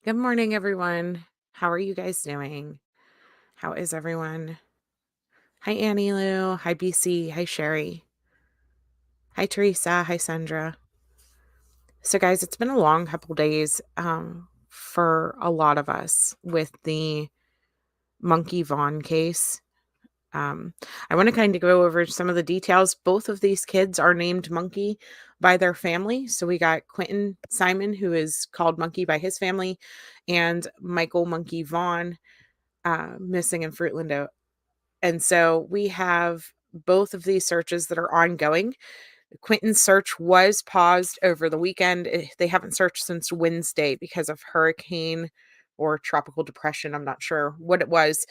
Good morning, everyone. How are you guys doing? How is everyone? Hi, Annie Lou. Hi, BC. Hi, Sherry. Hi, Teresa. Hi, Sandra. So, guys, it's been a long couple days for a lot of us with the Monkey Vaughn case. Um, I want to kind of go over some of the details. Both of these kids are named Monkey by their family. So we got Quinton Simon, who is called Monkey by his family, and Michael Monkey Vaughn, missing in Fruitland. And so we have both of these searches that are ongoing. Quentin's search was paused over the weekend. They haven't searched since Wednesday because of hurricane or tropical depression. I'm not sure what it was.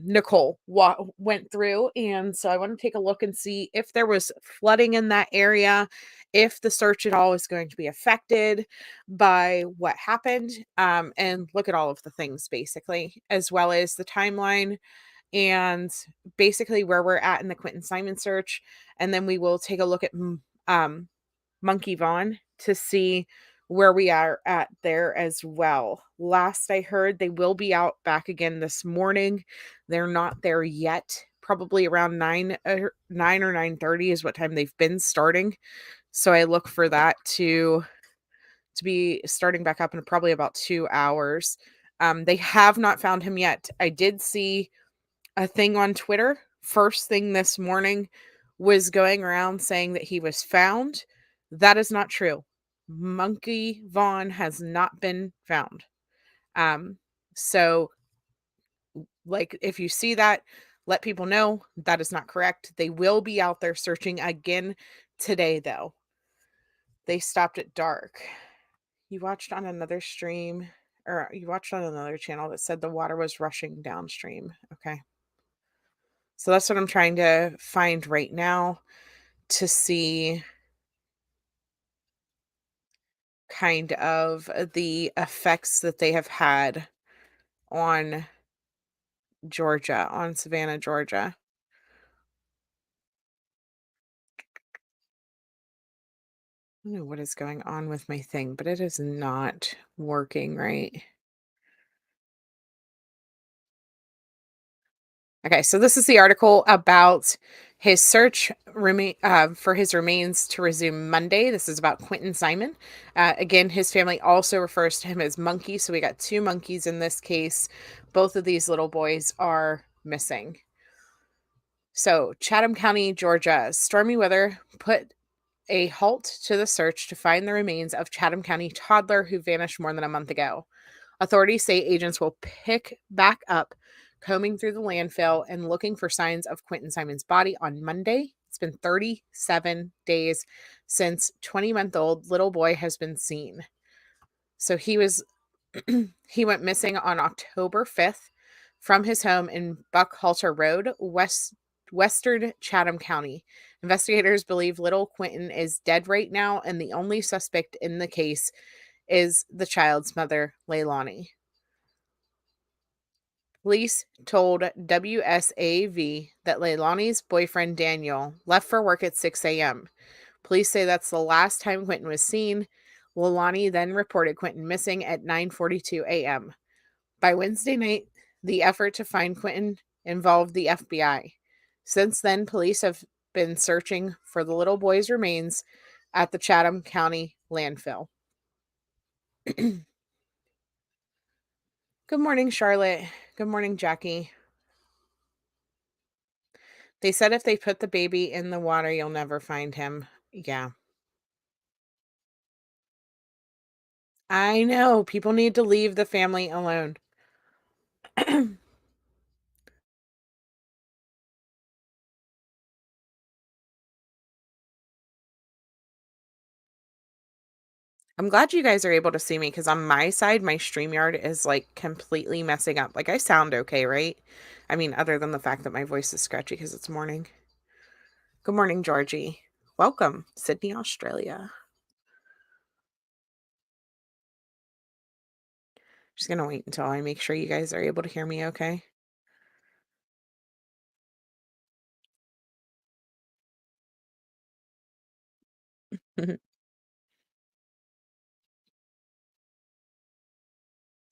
Nicole went through. And so I want to take a look and see if there was flooding in that area, if the search at all is going to be affected by what happened, and look at all of the things basically, as well as the timeline and basically where we're at in the Quentin Simon search. And then we will take a look at Monkey Vaughn to see where we are at there as well. Last I heard, they will be out back again this morning. They're not there yet. Probably around 9 or 9:30 is what time they've been starting. So I look for that to be starting back up in probably about 2 hours. They have not found him yet. I did see a thing on Twitter first thing this morning was going around saying that he was found. That is not true. Monkey Vaughn has not been found. Um, so like if you see that, let people know that is not correct. They will be out there searching again today though. They stopped at dark. You watched on another stream or you watched on another channel that said the water was rushing downstream. Okay. So that's what I'm trying to find right now to see kind of the effects that they have had on Georgia, on Savannah, Georgia. I don't know what is going on with my thing, but it is not working right. Okay, so this is the article about his search for his remains to resume Monday. This is about Quentin Simon. Again, his family also refers to him as Monkey. So we got two monkeys in this case. Both of these little boys are missing. So, Chatham County, Georgia, stormy weather put a halt to the search to find the remains of Chatham County toddler who vanished more than a month ago. Authorities say agents will pick back up combing through the landfill and looking for signs of Quentin Simon's body on Monday. It's been 37 days since 20-month-old little boy has been seen. So he went missing on October 5th from his home in Buckhalter Road, western Chatham County. Investigators believe little Quentin is dead right now, and the only suspect in the case is the child's mother, Leilani. Police told WSAV that Leilani's boyfriend, Daniel, left for work at 6 a.m. Police say that's the last time Quentin was seen. Leilani then reported Quentin missing at 9:42 a.m. By Wednesday night, the effort to find Quentin involved the FBI. Since then, police have been searching for the little boy's remains at the Chatham County landfill. Good morning, Charlotte. Good morning, Jackie. They said if they put the baby in the water, you'll never find him. Yeah. I know. People need to leave the family alone. I'm glad you guys are able to see me because on my side, my StreamYard is like completely messing up. Like I sound okay, right? I mean, other than the fact that my voice is scratchy because it's morning. Good morning, Georgie. Welcome, Sydney, Australia. Just gonna wait until I make sure you guys are able to hear me okay.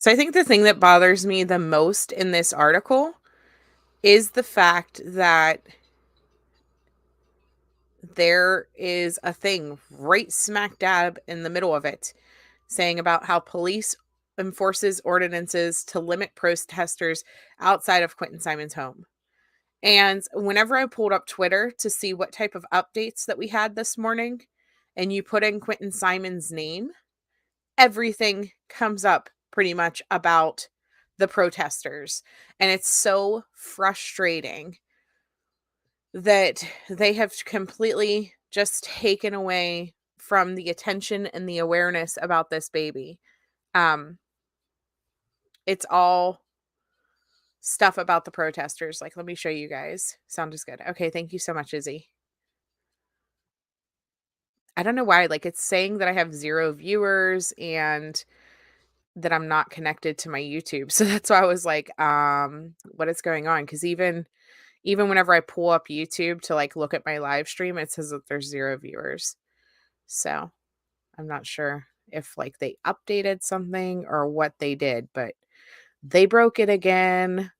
So I think the thing that bothers me the most in this article is the fact that there is a thing right smack dab in the middle of it saying about how police enforces ordinances to limit protesters outside of Quinton Simon's home. And whenever I pulled up Twitter to see what type of updates that we had this morning, and you put in Quinton Simon's name, everything comes up pretty much about the protesters. And it's so frustrating that they have completely just taken away from the attention and the awareness about this baby. Um, it's all stuff about the protesters. Like, let me show you guys. Sound is good. Okay, thank you so much, Izzy. I don't know why, like, it's saying that I have 0 viewers and that I'm not connected to my YouTube. So that's why I was like, what is going on? Because even whenever I pull up YouTube to, like, look at my live stream, it says that there's 0 viewers. So, I'm not sure if, like, they updated something or what they did, but they broke it again.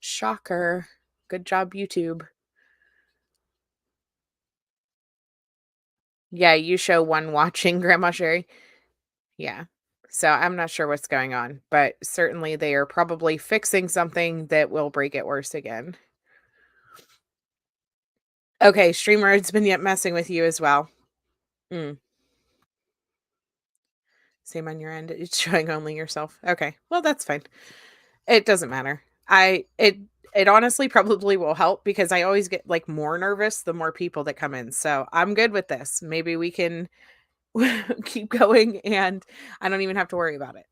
Shocker. Good job, YouTube. Yeah, you show 1 watching, Grandma Sherry. Yeah. So I'm not sure what's going on, but certainly they are probably fixing something that will break it worse again. Okay, streamer, it's been yet messing with you as well. Mm, same on your end. It's showing only yourself. Okay. Well, that's fine. It doesn't matter. It honestly probably will help because I always get like more nervous the more people that come in. So I'm good with this. Maybe we can keep going and I don't even have to worry about it.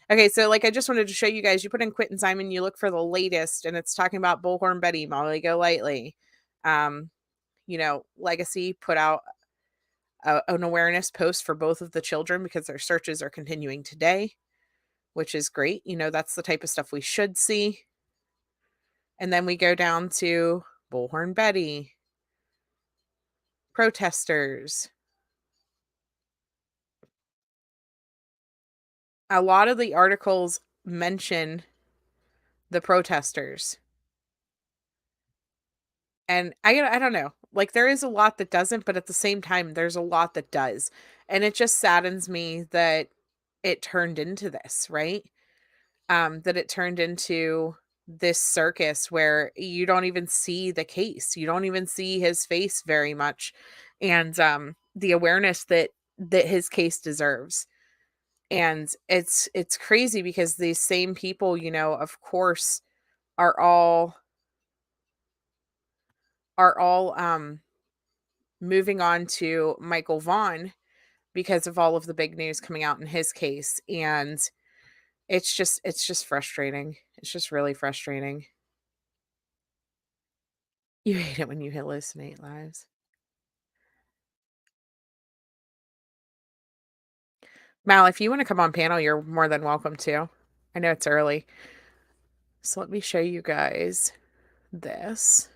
Okay, so like I just wanted to show you guys, you put in Quinton Simon, you look for the latest, and it's talking about Bullhorn Betty, Molly Go Lightly. Um, Legacy put out an awareness post for both of the children because their searches are continuing today, which is great. That's the type of stuff we should see. And then we go down to Bullhorn Betty, protesters. A lot of the articles mention the protesters. And I don't know. Like there is a lot that doesn't, but at the same time there's a lot that does. And it just saddens me that it turned into this, right? That it turned into this circus where you don't even see the case. You don't even see his face very much. And the awareness that his case deserves. And it's crazy because these same people, of course, are all moving on to Michael Vaughn because of all of the big news coming out in his case. And it's just frustrating. It's just really frustrating. You hate it when you hallucinate lives. Mal, if you want to come on panel, you're more than welcome to. I know it's early. So let me show you guys this.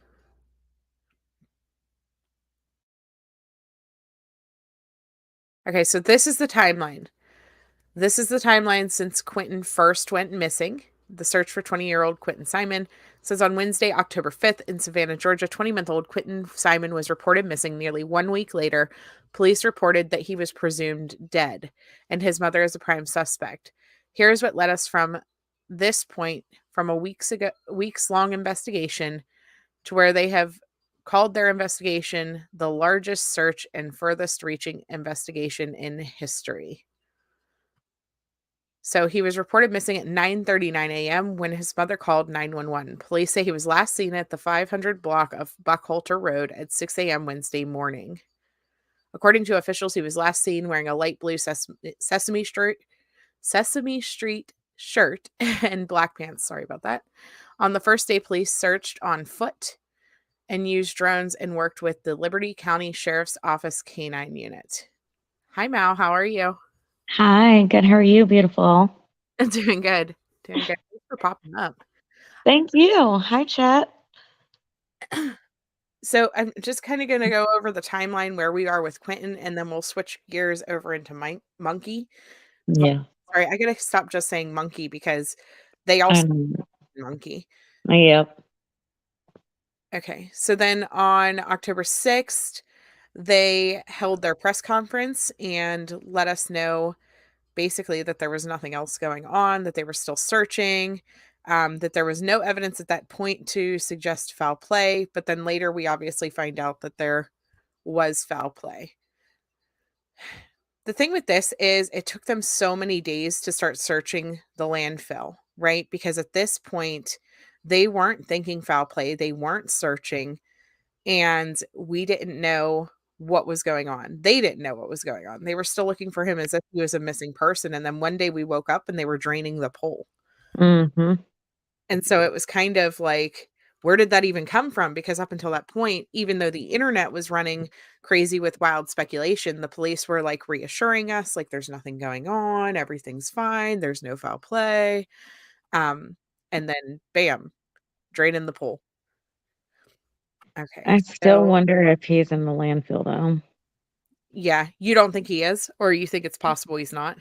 Okay, so this is the timeline. This is the timeline since Quinton first went missing. The search for 20-year-old Quinton Simon says on Wednesday, October 5th, in Savannah, Georgia, 20-month-old Quinton Simon was reported missing. Nearly 1 week later, police reported that he was presumed dead, and his mother is a prime suspect. Here's what led us from this point, from a weeks-long investigation, to where they have called their investigation the largest search and furthest-reaching investigation in history. So he was reported missing at 9:39 a.m. when his mother called 911. Police say he was last seen at the 500 block of Buckhalter Road at 6 a.m. Wednesday morning. According to officials, he was last seen wearing a light blue Sesame Street shirt and black pants. Sorry about that. On the first day, police searched on foot and used drones and worked with the Liberty County Sheriff's Office Canine Unit. Hi, Mal. How are you? Hi, good. How are you, beautiful? Doing good. Doing good. Thanks for popping up. Thank you. Hi, chat. So I'm just kind of going to go over the timeline where we are with Quentin, and then we'll switch gears over into Monkey. Yeah. sorry, I gotta stop just saying monkey because they also Um, monkey. yep. Okay, so then on October 6th, they held their press conference and let us know basically that there was nothing else going on, that they were still searching, that there was no evidence at that point to suggest foul play. But then later, we obviously find out that there was foul play. The thing with this is it took them so many days to start searching the landfill, right? Because at this point, they weren't thinking foul play, they weren't searching, and we didn't know what was going on. They didn't know what was going on. They were still looking for him as if he was a missing person, and then one day we woke up and they were draining the pool. Mhm. And so it was kind of like, where did that even come from? Because up until that point, even though the internet was running crazy with wild speculation, the police were like reassuring us, like, there's nothing going on, everything's fine, there's no foul play. Um, and then bam, drain in the pool. Okay. I still So wonder if he's in the landfill, though. yeah, you don't think he is, or you think it's possible he's not?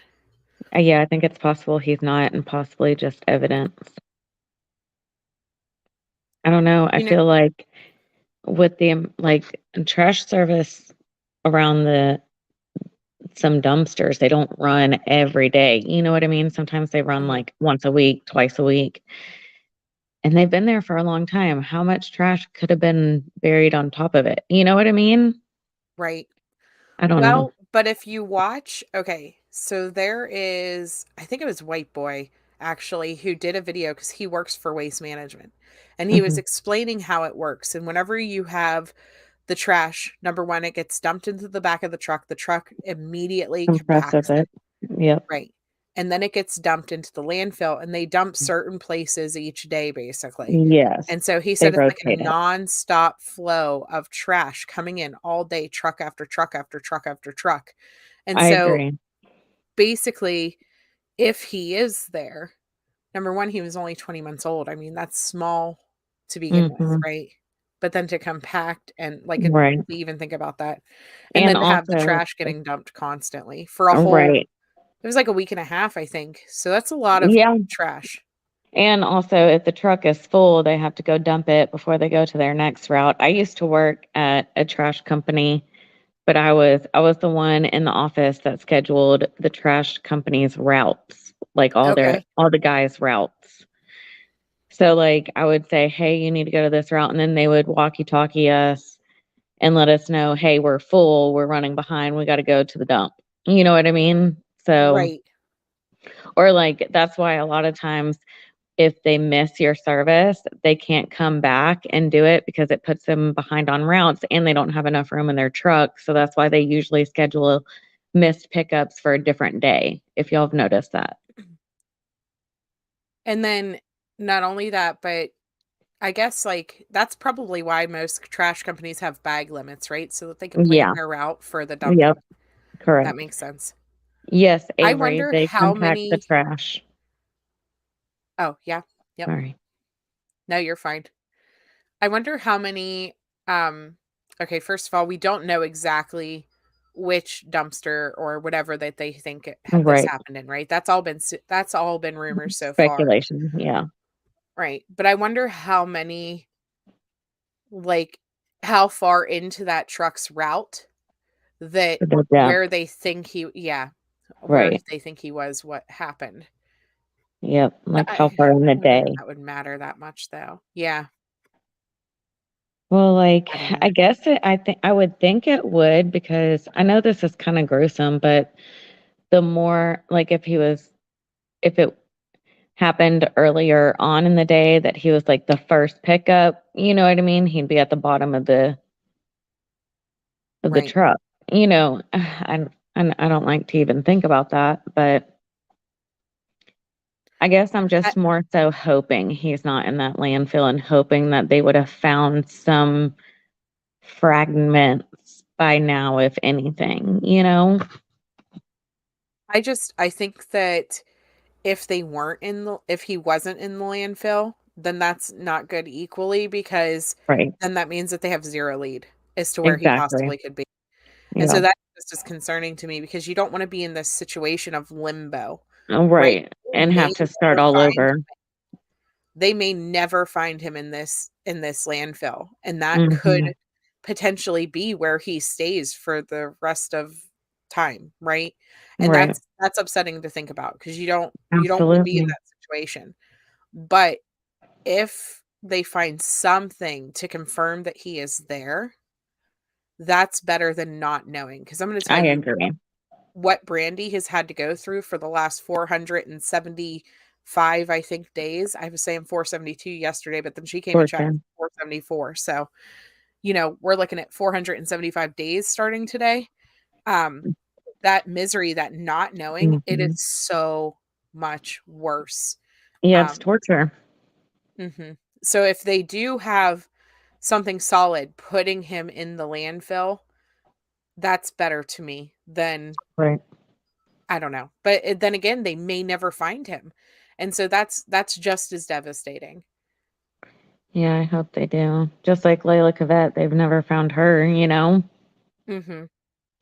Yeah, I think it's possible he's not and possibly just evidence. I don't know. I You know, feel like with the, like, trash service around the some dumpsters, they don't run every day, you know what I mean? Sometimes they run, mhm, like, once a week, twice a week, and they've been there for a long time. How much trash could have been buried on top of it? You know what I mean? right. I don't know. Well, but if you watch, okay, so there is, I think it was White Boy actually, who did a video because he works for Waste Management. And he was Mhm. explaining how it works. And whenever you have the trash, number one, it gets dumped into the back of the truck immediately Impressive compacts it. it. Yep. Right. And then it gets dumped into the landfill, and they dump certain places each day, basically. Yes. And so he They said it's like a rotate it. nonstop flow of trash coming in all day, truck after truck after truck after truck. And I so agree. basically, if he is there, number one, he was only 20 months old. I mean, that's small to begin with, Mhm. right? But then to compact and like and Right. to even think about that. And And then to have the also trash getting dumped constantly for a whole, right. it was like a week and a half, I think. So that's a lot of Yeah, trash. and also if the truck is full, they have to go dump it before they go to their next route. I used to work at a trash company, but I was the one in the office that scheduled the trash company's routes, like Okay. all the guys' routes. So, like, I would say, "Hey, you need to go to this route," and then they would walkie-talkie us and let us know, "Hey, we're full, we're running behind, we gotta go to the dump." You know what I mean? So Right. or, like, that's why a lot of times if they miss your service, they can't come back and do it because it puts them behind on routes and they don't have enough room in their truck, so that's why they usually schedule missed pickups for a different day, if y'all have noticed that. And then not only that, but I guess like that's probably why most trash companies have bag limits, right? So that they can plan Yeah, their route for the dumping. yep, That correct. makes sense. Yes, I Avery, wonder they how compact the many. trash. Oh, yeah. Yep. Sorry. No, you're fine. I wonder how many. Um, okay, first of all, we don't know exactly which dumpster or whatever that they think this Right. happened in, right? That's all been rumors so far, Speculation, yeah, right? But I wonder how many, like, how far into that truck's route that the where depth, they think he, yeah, where right. they think he was, what happened. Yep, like how I far in the wonder if day. that would matter that much, though. Yeah, Well, like, I don't know. I guess I would think it would because I know this is kinda gruesome, but the more like, if it happened earlier on in the day that he was, like, the first pickup, you know what I mean? He'd be at the bottom of the Right. truck, you know? I don't like to even think about that, but I guess I'm I, just more so hoping he's not in that landfill and hoping that they would have found some fragments by now, if anything, you know? I think that if he wasn't in the landfill, then that's not good equally because Right. then that means that they have 0 lead as to where he Exactly. possibly could be. And so Yeah. that's just as concerning to me because you don't wanna be in this situation of limbo, right? Right, They and may have to start never all find over. him in this landfill, and that could Mhm. potentially be where he stays for the rest of time, right? And Right. that's upsetting to think about because you don't wanna be in Absolutely. that situation. But if they find something to confirm that he is there, that's better than not knowing. Because I'm gonna tell I you agree. what Brandy has had to go through for the last 475, I think, days. I was saying 472 yesterday, but then she came For and checked sure. 474. So, we're looking at 475 days starting today. Um, that misery, that not knowing, it is Mhm. so much worse. Yeah, it's Um, torture. mhm. So if they do have something solid putting him in the landfill, that's better to me than Right. I don't know. But then again, they may never find him. And so that's just as devastating. Yeah, I hope they do. Just like Layla Cavett, they've never found her, you know? Mhm.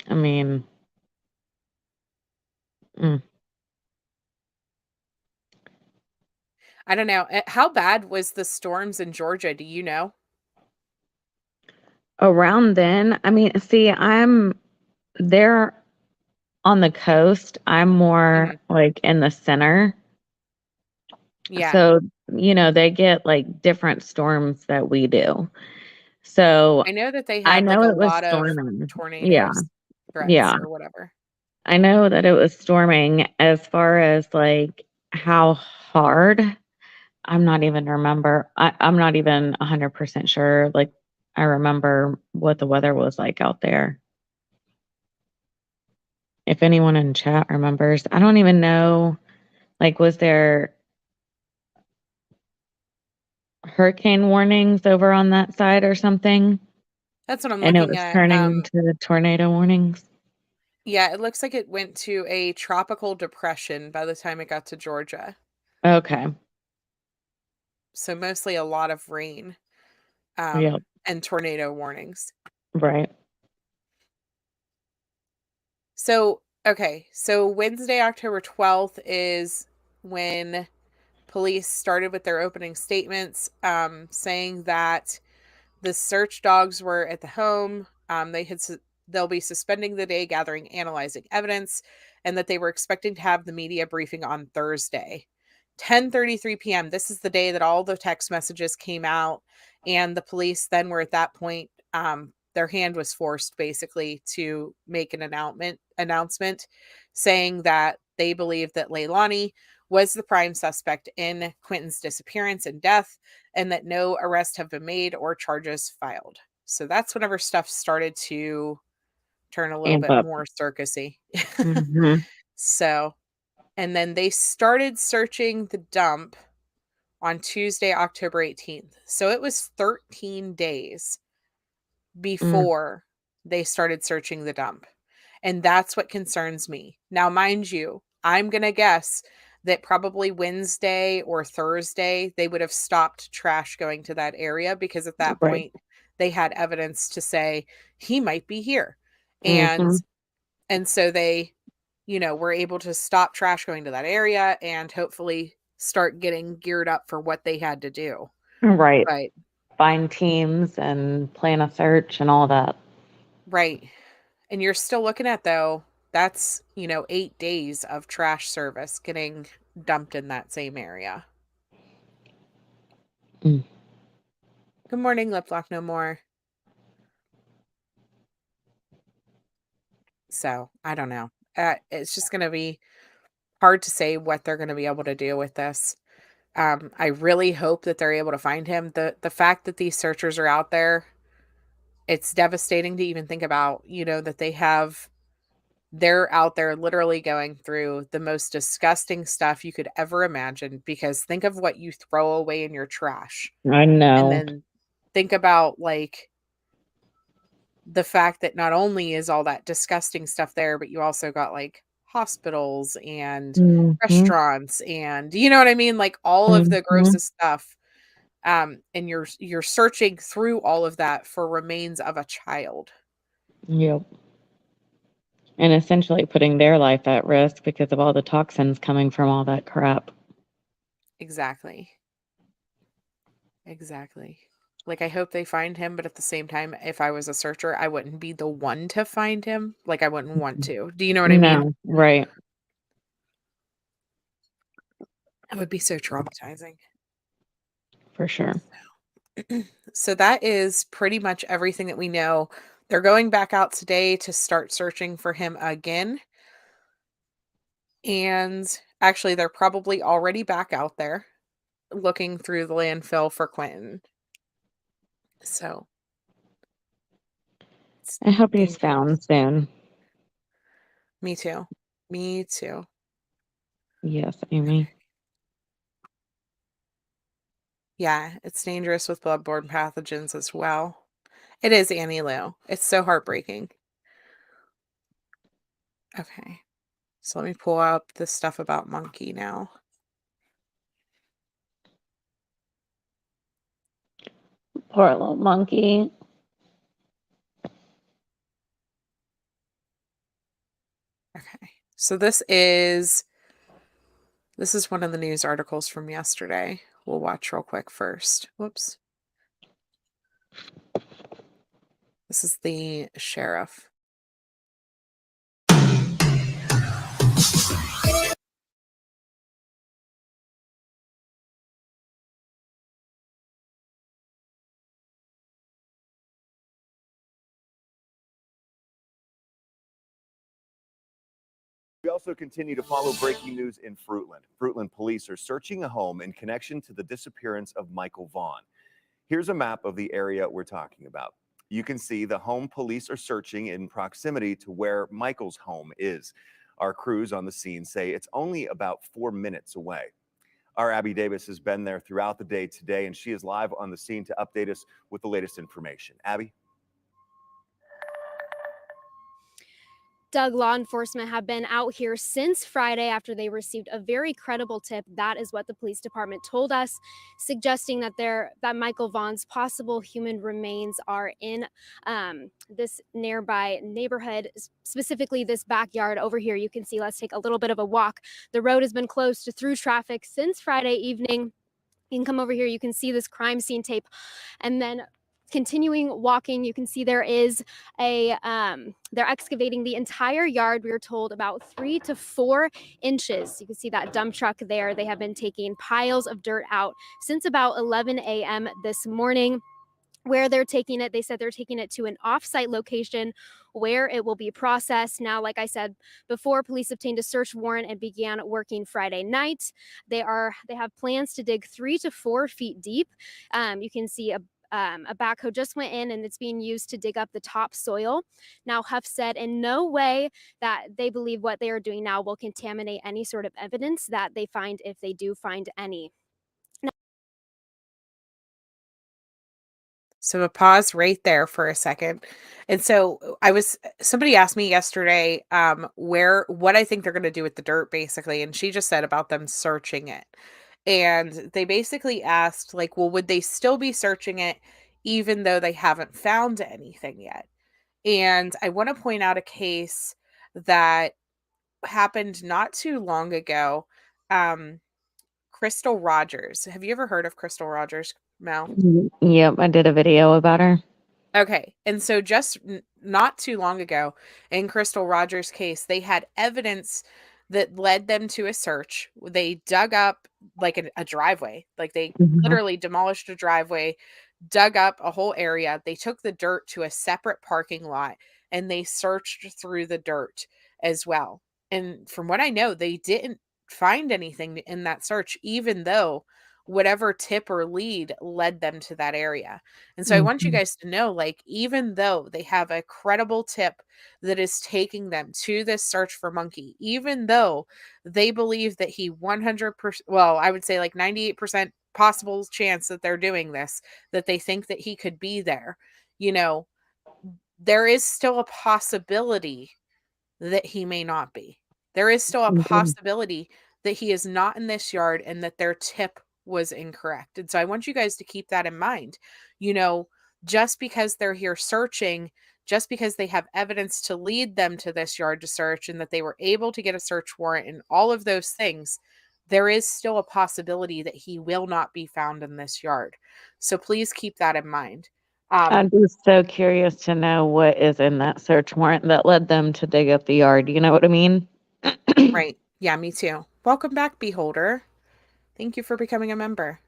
I mean, mm. I don't know. How bad was the storms in Georgia? Do you know? Around then, I mean, see, I'm there on the coast. I'm more Mhm. like in the center. Yeah. So, they get like different storms that we do. So, I know that they I had like know a it was lot of storming. Yeah. tornadoes threats Yeah. or whatever. I know that it was storming. As far as like how hard, I'm not even remember. I'm not even 100% sure. Like, I remember what the weather was like out there. If anyone in chat remembers, I don't even know. Like, was there hurricane warnings over on that side or something? That's what I'm And it looking was at. turning into the tornado warnings? Yeah, it looks like it went to a tropical depression by the time it got to Georgia. Okay. So mostly a lot of rain, Yep. and tornado warnings. Right. So, okay, so Wednesday, October 12th is when police started with their opening statements, saying that the search dogs were at the home. They'll be suspending the day, gathering, analyzing evidence, and that they were expecting to have the media briefing on Thursday, 10:33 p.m. This is the day that all the text messages came out, and the police then were at that point. Their hand was forced basically to make an announcement saying that they believe that Leilani was the prime suspect in Quentin's disappearance and death, and that no arrests have been made or charges filed. So that's whenever stuff started to turn a little Amp bit up. more circusy. Mhm. So, and then they started searching the dump on Tuesday, October 18th. So it was 13 days Mm. before they started searching the dump. And that's what concerns me. Now, mind you, I'm going to guess that probably Wednesday or Thursday they would have stopped trash going to that area because at that Right. point they had evidence to say he might be here. And Mhm. so they, were able to stop trash going to that area and hopefully start getting geared up for what they had to do. Right. But Find teams and plan a search and all that. right. And you're still looking at, though, that's, 8 days of trash service getting dumped in that same area. Mm. Good morning, Lip Lock No More. So, I don't know. It's just going to be hard to say what they're going to be able to do with this. I really hope that they're able to find him. The fact that these searchers are out there, it's devastating to even think about, that they're out there literally going through the most disgusting stuff you could ever imagine, because think of what you throw away in your trash. I And know. then think about, like, the fact that not only is all that disgusting stuff there, but you also got, like, hospitals and Mhm. restaurants and you know what I mean? Like, all of the Mhm. grossest stuff, and you're searching through all of that for remains of a child. Yep. And essentially putting their life at risk because of all the toxins coming from all that crap. Exactly. Exactly. Like, I hope they find him, but at the same time, if I was a searcher, I wouldn't be the one to find him. Like, I wouldn't want to. Do you know what I mean? No, right, It would be so traumatizing. for sure. So that is pretty much everything that we know. They're going back out today to start searching for him again. And actually, they're probably already back out there looking through the landfill for Quentin. So it's I hope he's dangerous. found soon. Me too. Me too. Yes, Amy. Yeah, it's dangerous with bloodborne pathogens as well. It is, Annie Lou. It's so heartbreaking. Okay. So let me pull up the stuff about Monkey now. Poor little monkey. Okay. So this is one of the news articles from yesterday. We'll watch real quick first. Whoops. This is the sheriff. We also continue to follow breaking news in Fruitland. Fruitland police are searching a home in connection to the disappearance of Michael Vaughn. Here's a map of the area we're talking about. You can see the home police are searching in proximity to where Michael's home is. Our crews on the scene say it's only about 4 minutes away. Our Abby Davis has been there throughout the day today, and she is live on the scene to update us with the latest information. Abby? Doug, law enforcement have been out here since Friday after they received a very credible tip. That is what the police department told us, suggesting that Michael Vaughn's possible human remains are in this nearby neighborhood, specifically this backyard over here. You can see. Let's take a little bit of a walk. The road has been closed to through traffic since Friday evening. You can come over here. You can see this crime scene tape, and then continuing walking, you can see there is they're excavating the entire yard. We were told about 3 to 4 inches. You can see that dump truck there. They have been taking piles of dirt out since about 11 a.m. this morning. Where they're taking it, they said they're taking it to an off-site location where it will be processed. Now, like I said before, police obtained a search warrant and began working Friday night. They have plans to dig 3 to 4 feet deep. You can see a backhoe just went in and it's being used to dig up the topsoil. Now, Huff said in no way that they believe what they are doing now will contaminate any sort of evidence that they find, if they do find any. So a pause right there for a second. And so somebody asked me yesterday what I think they're going to do with the dirt basically, and she just said about them searching it. And they basically asked like, well, would they still be searching it even though they haven't found anything yet? And I want to point out a case that happened not too long ago. Um Crystal Rogers. Have you ever heard of Crystal Rogers, Mel? Yep, I did a video about her. Okay. And so just not too long ago in Crystal Rogers' case, they had evidence that led them to a search. They dug up like a driveway, like they Mhm. literally demolished a driveway, dug up a whole area. They took the dirt to a separate parking lot and they searched through the dirt as well. And from what I know, they didn't find anything in that search, even though whatever tip or lead led them to that area. And so I want you Mhm. guys to know, like, even though they have a credible tip that is taking them to this search for Monkey, even though they believe that he 100%, well, I would say like 98% possible chance that they're doing this, that they think that he could be there, you know, there is still a possibility that he may not be. There is still a Mhm. possibility that he is not in this yard and that their tip was incorrect. And so I want you guys to keep that in mind. You know, just because they're here searching just because they have evidence to lead them to this yard to search and that they were able to get a search warrant and all of those things, there is still a possibility that he will not be found in this yard. So please keep that in mind. I'm just so curious to know what is in that search warrant that led them to dig up the yard. You know what I mean? Right. Yeah, me too. Welcome back, Beholder. Thank you for becoming a member.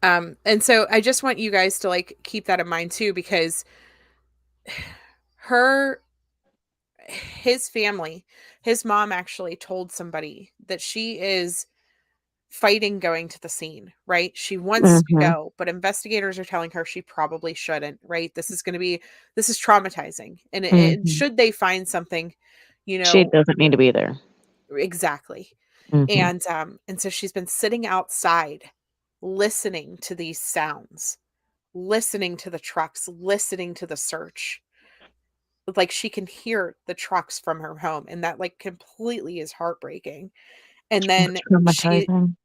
And so I just want you guys to like keep that in mind too, because his family, his mom actually told somebody that she is fighting going to the scene, right? She wants to Mhm. go, but investigators are telling her she probably shouldn't, right? This is traumatizing. And Mhm. should they find something, She doesn't need to be there. exactly. Mhm. And so she's been sitting outside listening to these sounds, listening to the trucks, listening to the search. Like she can hear the trucks from her home, and that like completely is heartbreaking. And then she Traumatizing.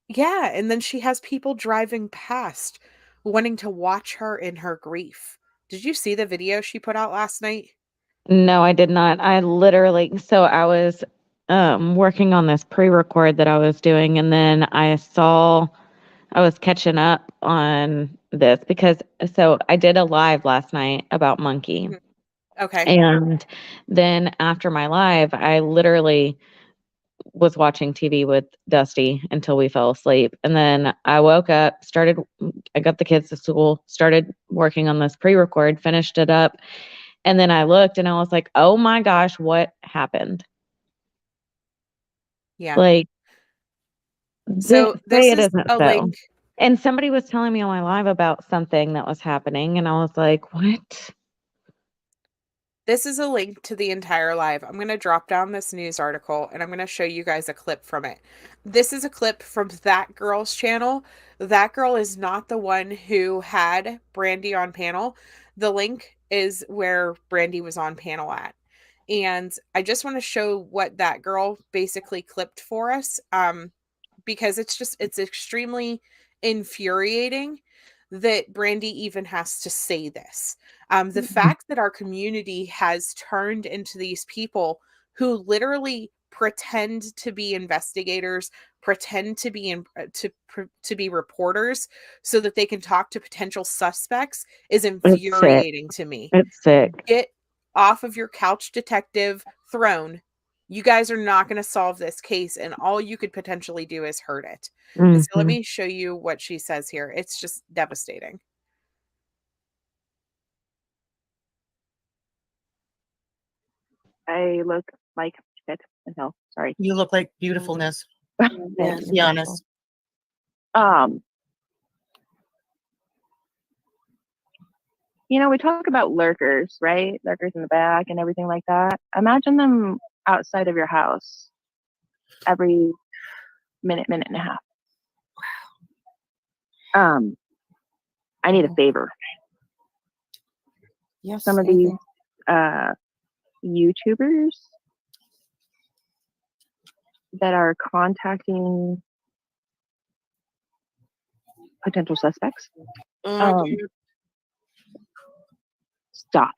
Yeah, and then she has people driving past wanting to watch her in her grief. Did you see the video she put out last night? No, I did not. I literally so I was working on this pre-record that I was doing, and then I was catching up on this because so I did a live last night about Monkey. Mhm. Okay. And then after my live, I literally was watching TV with Dusty until we fell asleep. And then I woke up, I got the kids to school, started working on this pre-record, finished it up. And then I looked and I was like, oh my gosh, what happened? Yeah. Like, So say this it is isn't a so. link. And somebody was telling me on my live about something that was happening. And I was like, what? This is a link to the entire live. I'm going to drop down this news article and I'm going to show you guys a clip from it. This is a clip from that girl's channel. That girl is not the one who had Brandy on panel. The link is where Brandy was on panel at. And I just want to show what that girl basically clipped for us. Because it's extremely infuriating that Brandy even has to say this. The fact that our community has turned into these people who literally pretend to be investigators, pretend to be to be reporters, so that they can talk to potential suspects is It's sick. infuriating to me. It's sick. Get off of your couch detective throne. You guys are not going to solve this case, and all you could potentially do is hurt it. And so let Hmm. me show you what she says here. It's just devastating. I look like shit until sorry. You look like beautifulness, Thank to you. be honest. Um, we talk about lurkers, right? Lurkers in the back and everything like that. Imagine them outside of your house every minute and a half. I need a favor. Yes. Some of these YouTubers that are contacting potential suspects. Stop.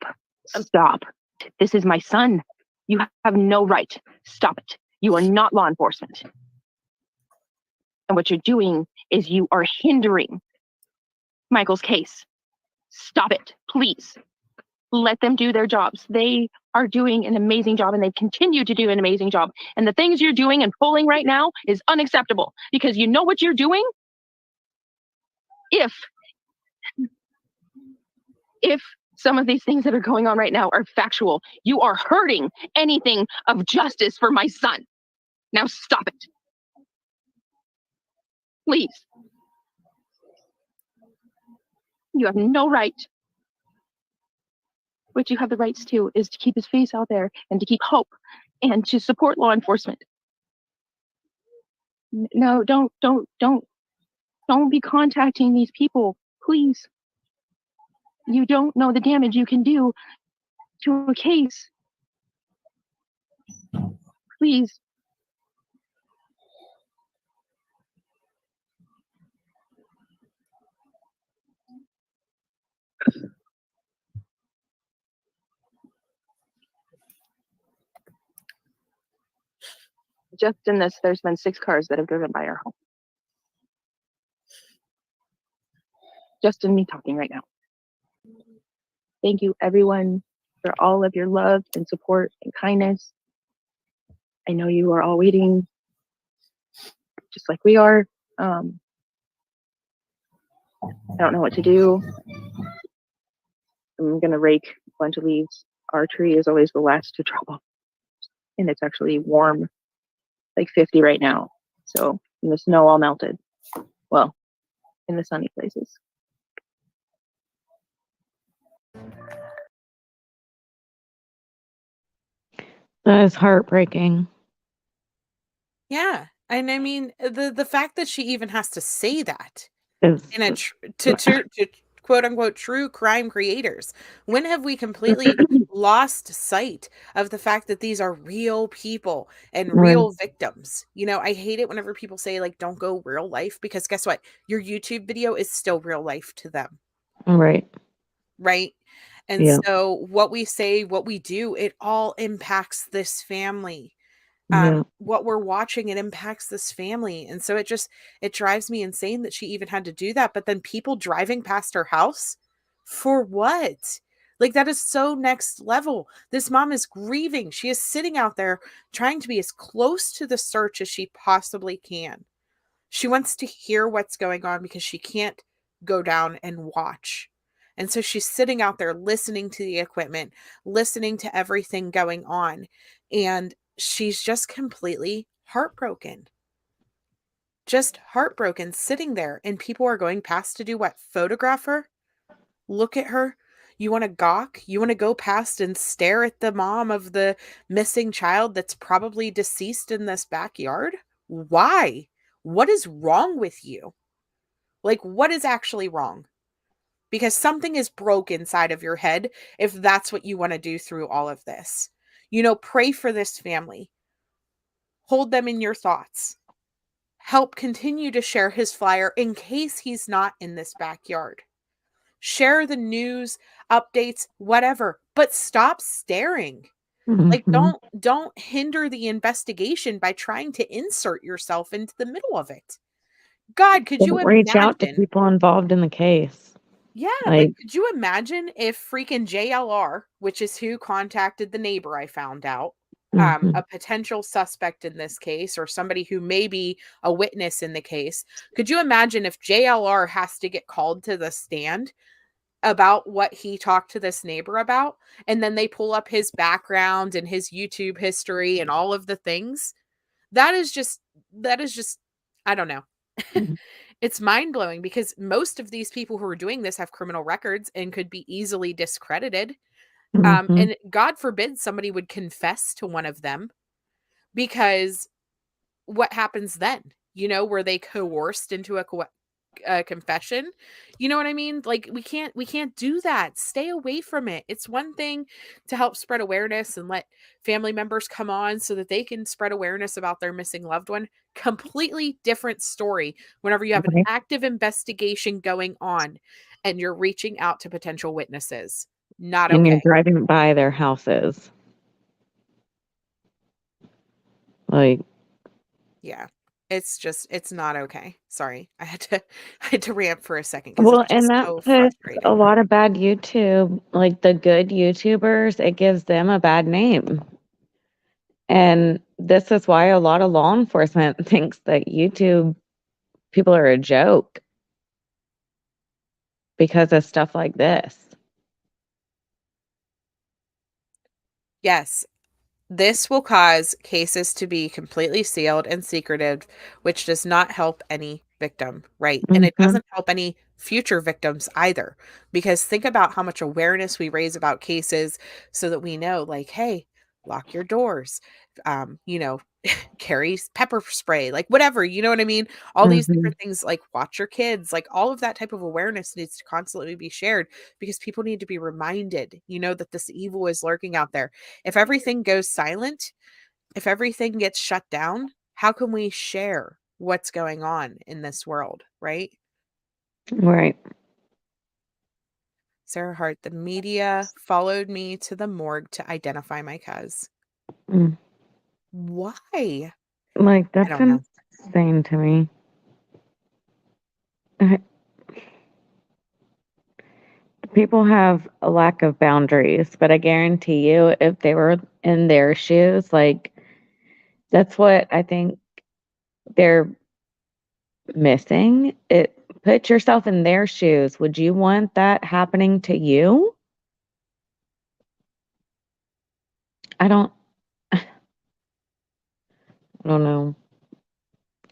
This is my son. You have no right. Stop it. You are not law enforcement. And what you're doing is you are hindering Michael's case. Stop it, please. Let them do their jobs. They are doing an amazing job and they continue to do an amazing job. And the things you're doing and pulling right now is unacceptable because you know what you're doing? If some of these things that are going on right now are factual, you are hurting anything of justice for my son. Now stop it. Please. You have no right. What you have the rights to is to keep his face out there and to keep hope and to support law enforcement. No, don't be contacting these people, please. You don't know the damage you can do to a case. Please. Just in this, there's been 6 cars that have driven by our home. Just in me talking right now. Thank you, everyone, for all of your love and support and kindness. I know you are all waiting, just like we are. I don't know what to do. I'm gonna rake a bunch of leaves. Our tree is always the last to drop off, and it's actually warm, like 50 right now. So, and the snow all melted. Well, in the sunny places. That is heartbreaking. Yeah. And I mean, the fact that she even has to say that Is in a to quote unquote true crime creators. When have we completely lost sight of the fact that these are real people and right, real victims? You know, I hate it whenever people say like don't go real life, because guess what? Your YouTube video is still real life to them, right, right? And yeah, so what we say, what we do, it all impacts this family. yeah, What we're watching, it impacts this family. And so it drives me insane that she even had to do that. But then people driving past her house for what? Like, that is so next level. This mom is grieving. She is sitting out there trying to be as close to the search as she possibly can. She wants to hear what's going on because she can't go down and watch. And so she's sitting out there listening to the equipment, listening to everything going on. And she's just completely heartbroken. Just heartbroken, sitting there. And people are going past to do what? Photograph her? Look at her? You want to gawk? You want to go past and stare at the mom of the missing child that's probably deceased in this backyard? Why? What is wrong with you? Like, what is actually wrong? Because something is broke inside of your head if that's what you want to do through all of this. You know, pray for this family. Hold them in your thoughts. Help continue to share his flyer in case he's not in this backyard. Share the news, updates, whatever, but stop staring. Like, hmm, don't hinder the investigation by trying to insert yourself into the middle of it. God, could you reach out to imagine? people involved in the case. Yeah, like, Like, could you imagine if freaking JLR, which is who contacted the neighbor, I found out, mhm, a potential suspect in this case or somebody who may be a witness in the case, could you imagine if JLR has to get called to the stand about what he talked to this neighbor about, and then they pull up his background and his YouTube history and all of the things? That is just I don't know. mhm, It's mind-blowing because most of these people who are doing this have criminal records and could be easily discredited. mhm, And God forbid somebody would confess to one of them, because what happens then? You know, were they coerced into a confession? You know what I mean? Like, we can't do that. Stay away from it. It's one thing to help spread awareness and let family members come on so that they can spread awareness about their missing loved one. Completely different story whenever you have an right. active investigation going on and you're reaching out to potential witnesses. Not And you're okay. driving by their houses. Like, Yeah. It's not okay. Sorry. I had to rant for a second because well, it's and just that so puts a frustrating. lot of bad YouTube, like the good YouTubers, it gives them a bad name. And this is why a lot of law enforcement thinks that YouTube people are a joke because of stuff like this. Yes. This will cause cases to be completely sealed and secretive, which does not help any victim, right? And it Mhm, doesn't help any future victims either. Because think about how much awareness we raise about cases so that we know, like, hey, lock your doors. You know, carries pepper spray, like whatever, you know what I mean? All these mhm, different things, like watch your kids, like all of that type of awareness needs to constantly be shared because people need to be reminded, you know, that this evil is lurking out there. If everything goes silent, if everything gets shut down, how can we share what's going on in this world, right? right. Sarah Hart, the media followed me to the morgue to identify my cuz. Mm. Why? Like, I that's don't know. insane to me. I- People have a lack of boundaries, but I guarantee you, if they were in their shoes, like, that's what I think they're missing. Put yourself in their shoes. Would you want that happening to you? I don't I don't know.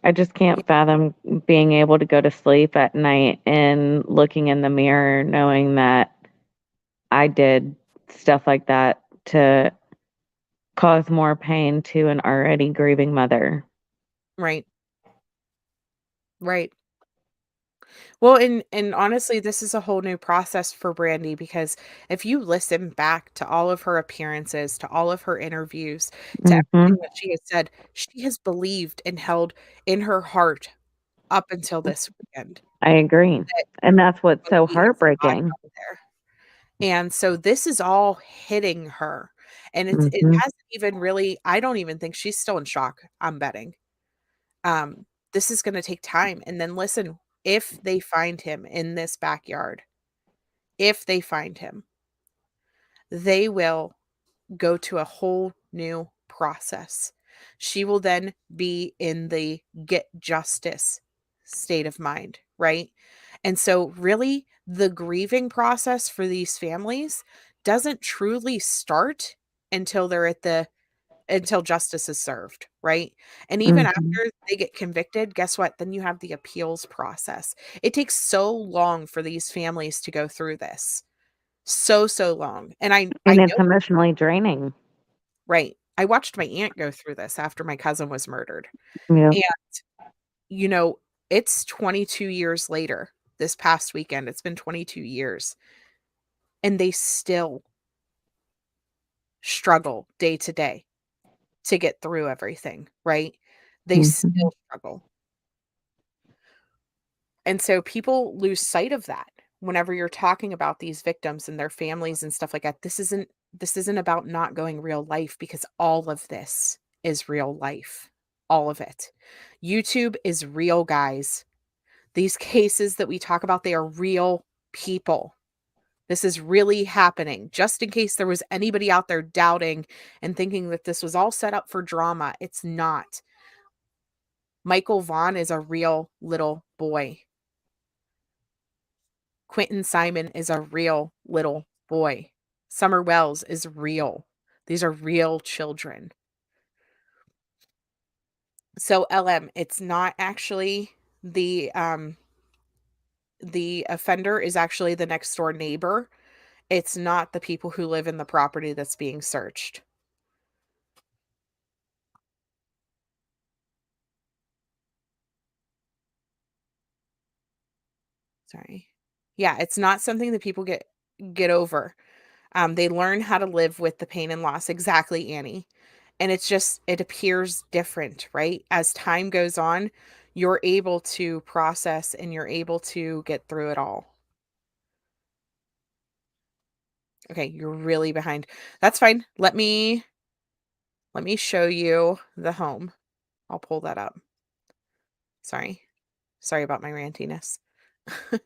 I just Yeah, can't fathom being able to go to sleep at night and looking in the mirror knowing that I did stuff like that to cause more pain to an already grieving mother. right. Right. Well, and honestly, this is a whole new process for Brandy because if you listen back to all of her appearances, to all of her interviews, to Mhm. everything that she has said, she has believed and held in her heart up until this weekend I agree. that And that's what's would so be a body heartbreaking. out there. And so this is all hitting her. And it Mhm. hasn't even really, I don't even think she's still in shock, I'm betting. This is gonna take time. And then listen, if they find him in this backyard, if they find him, they will go to a whole new process. She will then be in the get justice state of mind, right? And so, really, the grieving process for these families doesn't truly start until they're at the until justice is served, right? And even Mhm. after they get convicted, guess what? Then you have the appeals process. It takes so long for these families to go through this. So, so long. And I And know it's emotionally draining. right. I watched my aunt go through this after my cousin was murdered. Yep. And, you know, it's 22 years later this past weekend. It's been 22 years. And they still struggle day to day to get through everything, right? They Mhm. still struggle. And so people lose sight of that whenever you're talking about these victims and their families and stuff like that. This isn't about not going real life because all of this is real life. All of it. YouTube is real, guys. These cases that we talk about, they are real people. This is really happening. Just in case there was anybody out there doubting and thinking that this was all set up for drama, it's not. Michael Vaughn is a real little boy. Quinton Simon is a real little boy. Summer Wells is real. These are real children. So LM, it's not actually the offender is actually the next door neighbor. It's not the people who live in the property that's being searched. Sorry. Yeah, it's not something that people get over. They learn how to live with the pain and loss. Exactly, Annie. And it's just, it appears different, right? As time goes on, you're able to process and you're able to get through it all. Okay, you're really behind. That's fine. Let me show you the home. I'll pull that up. Sorry. Sorry about my rantiness. I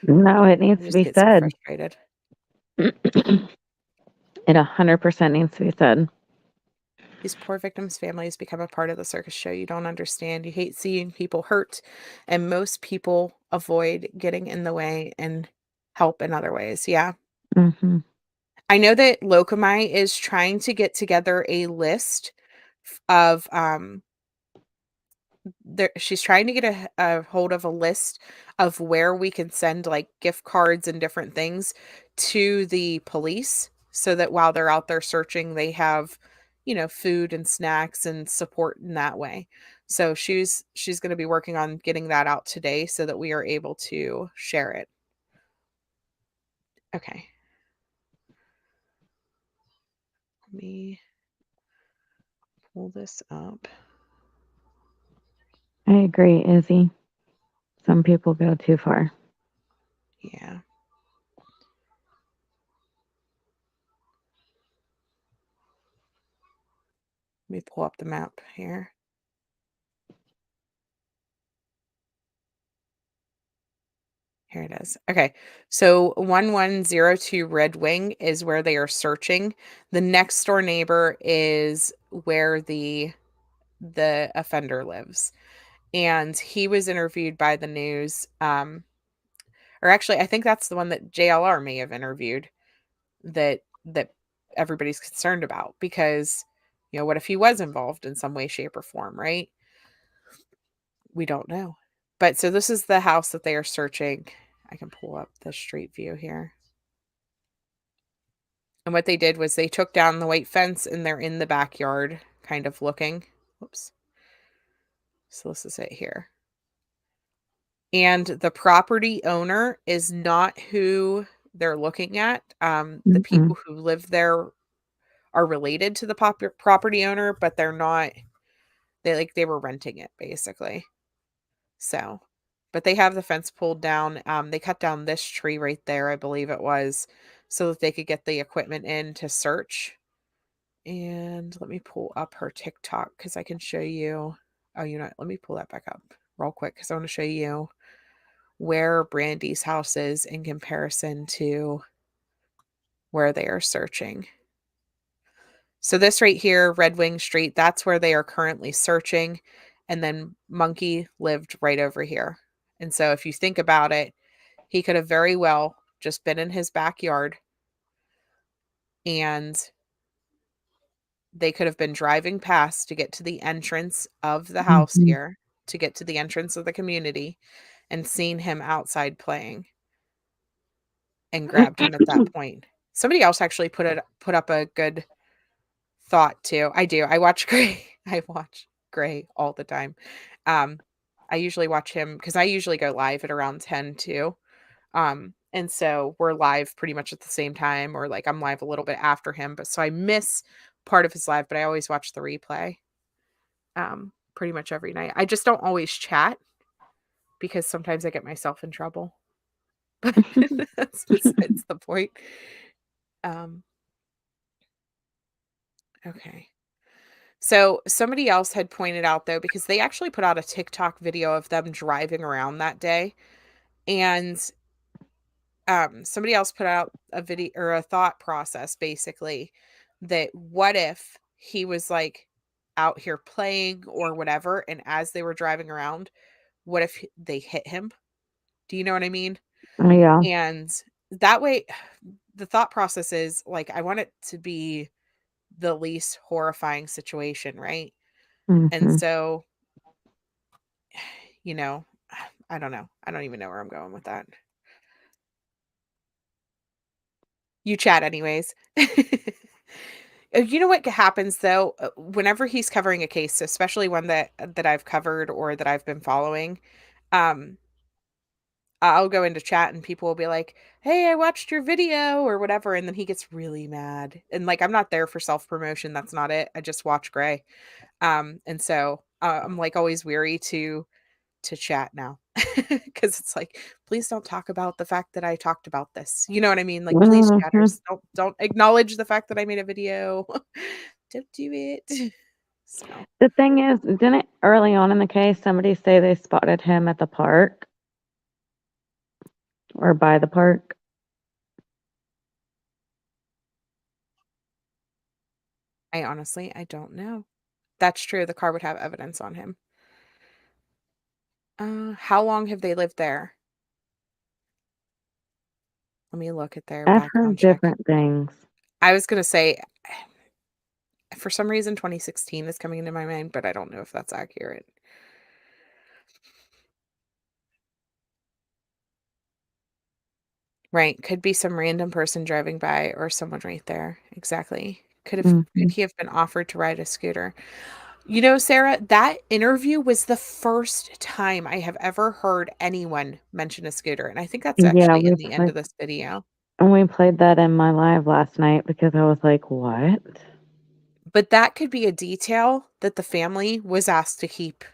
No, it needs to just be get so said. frustrated. It 100% needs to be said. These poor victims' families become a part of the circus show. You don't understand. You hate seeing people hurt, and most people avoid getting in the way and help in other ways. Yeah. Mhm. I know that Lokamai is trying to get together a list of she's trying to get a hold of a list of where we can send like gift cards and different things to the police so that while they're out there searching they have food and snacks and support in that way. So she's going to be working on getting that out today so that we are able to share it. Okay, let me pull this up. I agree, Izzy. Some people go too far. Yeah, let me pull up the map here. Here it is. Okay. So 1102 Red Wing is where they are searching. The next door neighbor is where the offender lives. And he was interviewed by the news. Or actually, I think that's the one that JLR may have interviewed that everybody's concerned about because, what if he was involved in some way, shape, or form, right? We don't know. But so this is the house that they are searching. I can pull up the street view here. And what they did was they took down the white fence and they're in the backyard kind of looking. Whoops. So this is it here. And the property owner is not who they're looking at. The people who live there are related to the property owner, but they're not, they were renting it basically. So, but they have the fence pulled down. They cut down this tree right there, I believe it was, so that they could get the equipment in to search. And let me pull up her TikTok because I can show you. Oh, let me pull that back up real quick because I want to show you where Brandy's house is in comparison to where they are searching. So this right here, Red Wing Street, that's where they are currently searching. And then Monkey lived right over here. And so if you think about it, he could have very well just been in his backyard and they could have been driving past to get to the entrance of the house here, to get to the entrance of the community and seen him outside playing and grabbed him at that point. Somebody else actually put up a good thought too. I do. I watch Gray. I watch Gray all the time. I usually watch him because I usually go live at around 10 too. And so we're live pretty much at the same time, or like I'm live a little bit after him, but so I miss part of his live, but I always watch the replay. Pretty much every night. I just don't always chat because sometimes I get myself in trouble. But that's besides the point. Okay. So somebody else had pointed out though, because they actually put out a TikTok video of them driving around that day. And somebody else put out a video or a thought process basically that what if he was like out here playing or whatever, and as they were driving around, what if they hit him? Do you know what I mean? Yeah. And that way, the thought process is like, I want it to be the least horrifying situation, right? And so, I don't know. I don't even know where I'm going with that. You chat anyways. You know what happens though, whenever he's covering a case, especially one that I've covered or that I've been following, um, I'll go into chat and people will be like, "Hey, I watched your video," or whatever, and then he gets really mad. And like, I'm not there for self-promotion. That's not it. I just watch Gray. And so I'm like always weary to chat now because it's like, please don't talk about the fact that I talked about this. You know what I mean? Like, please, chatters, don't acknowledge the fact that I made a video. Don't do it. So The thing is, didn't early on in the case somebody say they spotted him at the park or by the park? I don't know. That's true. The car would have evidence on him. How long have they lived there? Let me look at their I've heard background check. different things. I was gonna say, for some reason, 2016 is coming into my mind, but I don't know if that's accurate. Right, could be some random person driving by or someone right there. Exactly. Could he have been offered to ride a scooter? Sarah, that interview was the first time I have ever heard anyone mention a scooter, and I think that's Yeah, actually in the end of this video. we played that in my live last night because I was like, "What?" But that could be a detail that the family was asked to keep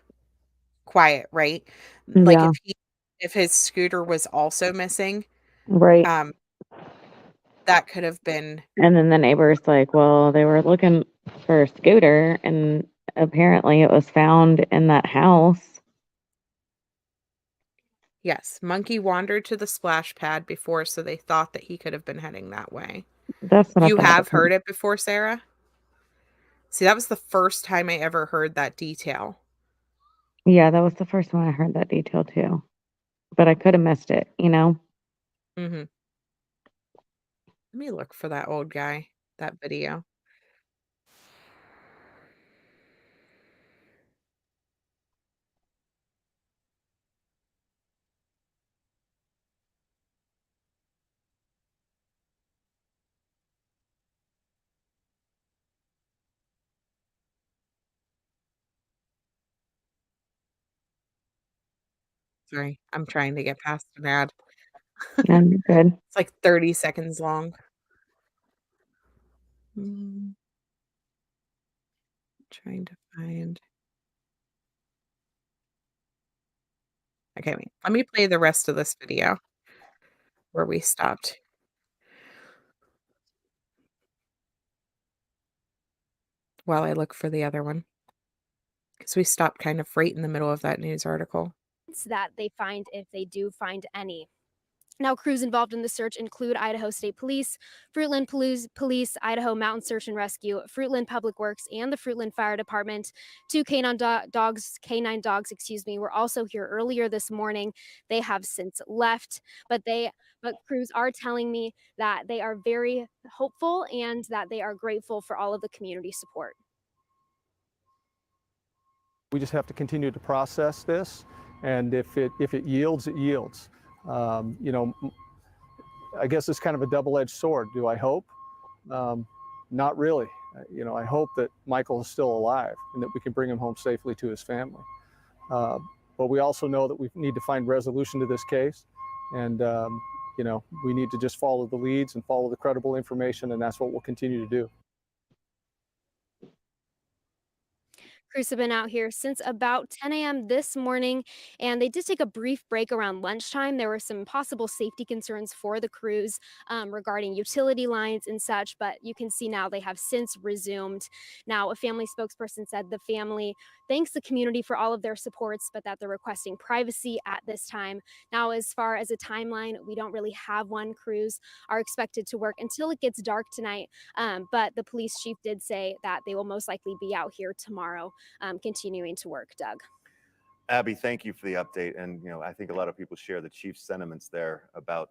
quiet, right? Like Yeah, if his scooter was also missing, right. um, that could have been. And then the neighbor's like, "Well, they were looking for a scooter, and apparently it was found in that house." Yes, monkey wandered to the splash pad before, so they thought that he could have been heading that way. That's what I You thought. have heard it before, Sarah? See, that was the first time I ever heard that detail. Yeah, that was the first one I heard that detail too. But I could have missed it, you know? Mhm. Let me look for that old guy, that video. Sorry, I'm trying to get past an ad. Yeah, you're good. It's like 30 seconds long. Mm, trying to find. Okay, wait. Let me play the rest of this video where we stopped while I look for the other one, because we stopped kind of right in the middle of that news article. That they find, if they do find any. Now, crews involved in the search include Idaho State Police, Fruitland Police, Idaho Mountain Search and Rescue, Fruitland Public Works, and the Fruitland Fire Department. Two canine dogs, were also here earlier this morning. They have since left, but crews are telling me that they are very hopeful and that they are grateful for all of the community support. We just have to continue to process this, and if it yields, it yields. You know, I guess it's kind of a double-edged sword. Do I hope? Not really. You know, I hope that Michael is still alive and that we can bring him home safely to his family. But we also know that we need to find resolution to this case, and you know, we need to just follow the leads and follow the credible information, and that's what we'll continue to do. Crews have been out here since about 10 a.m. this morning, and they did take a brief break around lunchtime. There were some possible safety concerns for the crews regarding utility lines and such, but you can see now they have since resumed. Now, a family spokesperson said the family thanks the community for all of their supports, but that they're requesting privacy at this time. Now, as far as a timeline, we don't really have one. Crews are expected to work until it gets dark tonight, but the police chief did say that they will most likely be out here tomorrow, continuing to work. Doug. Abby, thank you for the update. And, you know, I think a lot of people share the chief's sentiments there about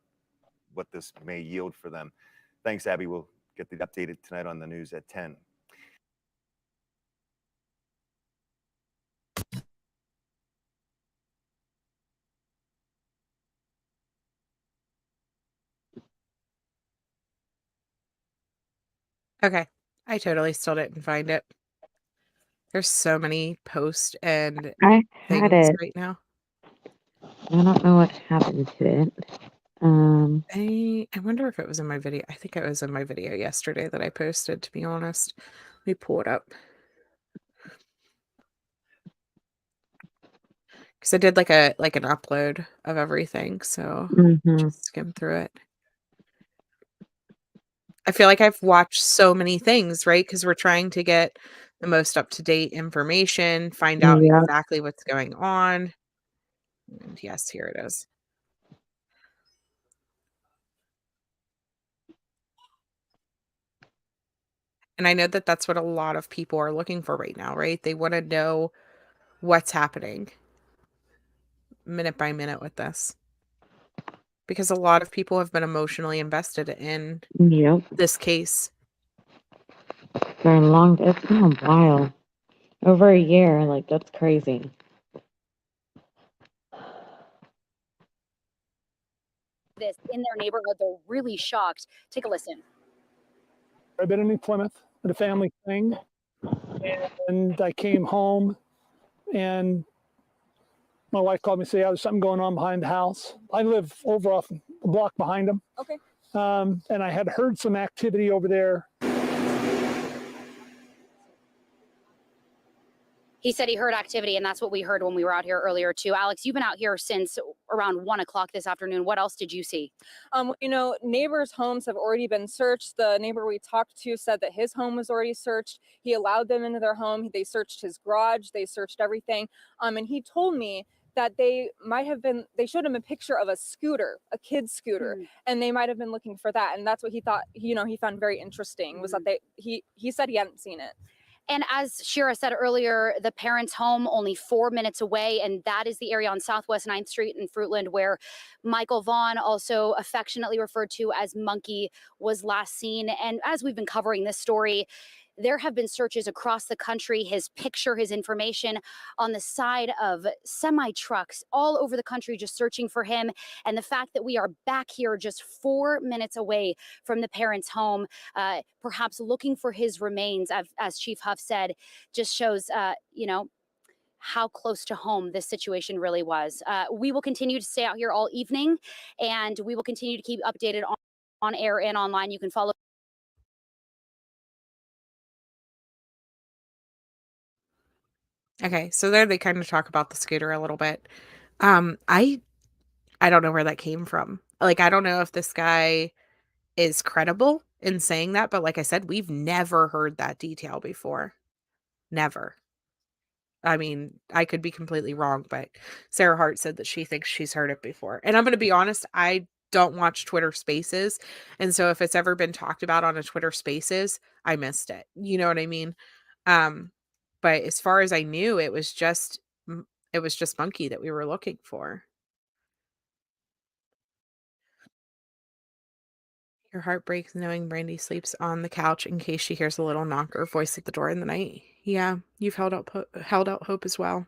what this may yield for them. Thanks, Abby. We'll get the updated tonight on the news at 10. Okay, I totally still didn't find it. There's so many posts and I had things it. right now. I don't know what happened to it. I wonder if it was in my video. I think it was in my video yesterday that I posted, to be honest. Let me pull it up. Because I did like an upload of everything, so just skim through it. I feel like I've watched so many things, right? Because we're trying to get the most up-to-date information, find out Yeah. exactly what's going on. And yes, here it is. And I know that that's what a lot of people are looking for right now, right? They wanna know what's happening minute by minute with this. Because a lot of people have been emotionally invested in Yep. this case. For a long, it's been a while. Over a year, like that's crazy. This in their neighborhood, they're really shocked. Take a listen. I've been in New Plymouth at a family thing, and I came home, and my wife called me and said, "Yeah, there's something going on behind the house." I live over off the block behind them. Okay. And I had heard some activity over there. He said he heard activity, and that's what we heard when we were out here earlier too. Alex, you've been out here since around 1 o'clock this afternoon. What else did you see? You know, neighbors' homes have already been searched. The neighbor we talked to said that his home was already searched. He allowed them into their home. They searched his garage. They searched everything. And he told me that they showed him a picture of a scooter, a kid's scooter, and they might have been looking for that. And that's what he thought, he found very interesting, was that he said he hadn't seen it. And as Shira said earlier, the parents' home only 4 minutes away, and that is the area on Southwest 9th Street in Fruitland where Michael Vaughn, also affectionately referred to as Monkey, was last seen. And as we've been covering this story, there have been searches across the country, his picture, his information on the side of semi trucks all over the country, just searching for him. And the fact that we are back here just 4 minutes away from the parents' home, perhaps looking for his remains, as Chief Huff said, just shows, how close to home this situation really was. We will continue to stay out here all evening, and we will continue to keep updated on air and online. You can follow. Okay, so there they kind of talk about the scooter a little bit. I don't know where that came from. Like, I don't know if this guy is credible in saying that, but like I said, we've never heard that detail before. Never. I mean, I could be completely wrong, but Sarah Hart said that she thinks she's heard it before. And I'm going to be honest, I don't watch Twitter Spaces. And so if it's ever been talked about on a Twitter Spaces, I missed it. You know what I mean? Um, but as far as I knew, it was just Monkey that we were looking for. Your heart breaks knowing Brandy sleeps on the couch in case she hears a little knock or voice at the door in the night. Yeah, you've held out hope as well.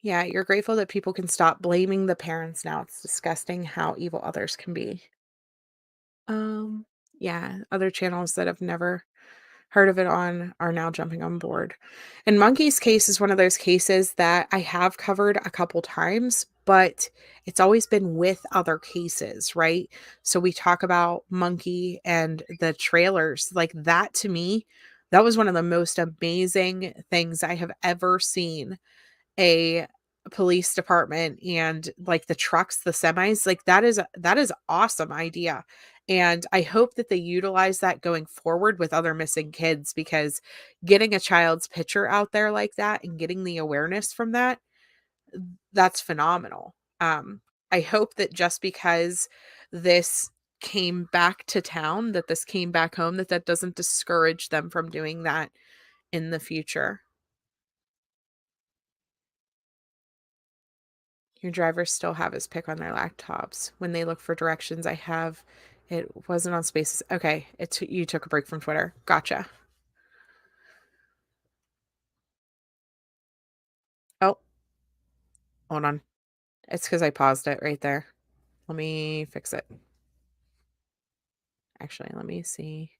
Yeah, you're grateful that people can stop blaming the parents now. It's disgusting how evil others can be. Um, yeah, other channels that have never heard of it on are now jumping on board. And Monkey's case is one of those cases that I have covered a couple times, but it's always been with other cases, right? So we talk about Monkey and the trailers. Like that to me, that was one of the most amazing things I have ever seen a police department and like the trucks, the semis, like that is awesome idea. And I hope that they utilize that going forward with other missing kids, because getting a child's picture out there like that and getting the awareness from that, that's phenomenal. I hope that just because this came back to town, that this came back home, that doesn't discourage them from doing that in the future. Your drivers still have his pic on their laptops. When they look for directions, it wasn't on Spaces. Okay, you took a break from Twitter. Gotcha. Oh, hold on. It's because I paused it right there. Let me fix it. Actually, let me see.